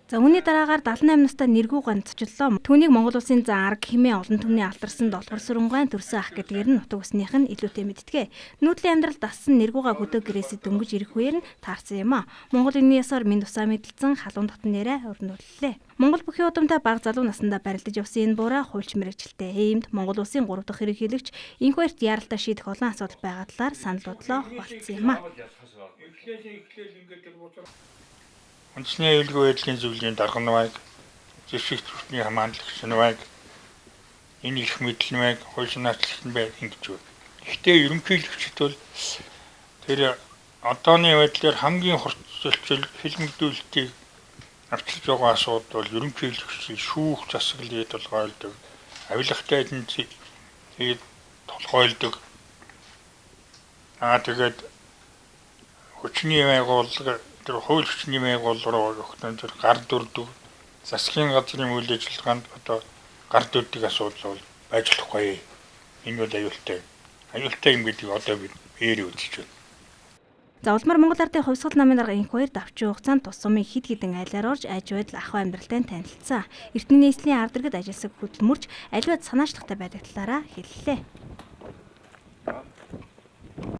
За үүний дараагаар 78 настай нэргүй ганцчлоо. Түүнийг Монгол Улсын зан арга хэмээн олон түмний алдарсан долгор сүрэнгаан төрсөн ах гэдгээр нь нутаг усных нь илүүтэй мэддэг. Нүүдлийн амьдрал дассан нэргүйга хөдөө гэрээсээ дөнгөж ирэх үеэр нь таарсан юм а. Монгол энэний ясаар минь тусаа мэдлэлцэн халуун дотн нэрээ өрнүүллээ. Монгол бүхий удамтай бага залуу насндаа барилдаж явсан энэ бураа хуульч мэрэгчлээ эймд Монгол Улсын 3 дахь ерөнхийлөгч энхээрт яралтай шийдэх олон асуудал байгаа талаар санал бодлоо хуваалцсан юм а. Үндэсний аюулгүй байдлын зөвлөлийн дарга намайг зэвсэг төвчний хамгааллагч намайг энэ их мэдл намайг хуульчнаачлалт нь ингэж байна. Гэхдээ ерөнхийлөгчд бол тэр одооны байдлаар хамгийн хурцлжил фильмдүүлэлтийг авчилж байгаа асуудал бол ерөнхийлөгчийн шүүх засаглалд толгойлдог, авилгатай эдэнцийг толгойлдог. Тэгээд хүчний байгууллага тэр хууль хүчний байгууллага руу өгтөн тэр гар дүрдэг засгийн газрын үйл ажиллагаанд одоо гар дүрдэг асуудал бол байж болохгүй. Энэ бол аюултай. Аюултай юм гэдгийг одоо бид ээр үзэж байна. За улмаар Монгол Ардын хувьсгал намын дарга энхүүр давчин хугацаанд тус сумын хэд хэдэн айлаар орж аж байдал ах амьдралтай танилцсан. Эрдэнэ нийслэлийн ард иргэд ажилласаг хөдөлмөрч аливаад санаачлагтай байдаг талаараа хэллээ.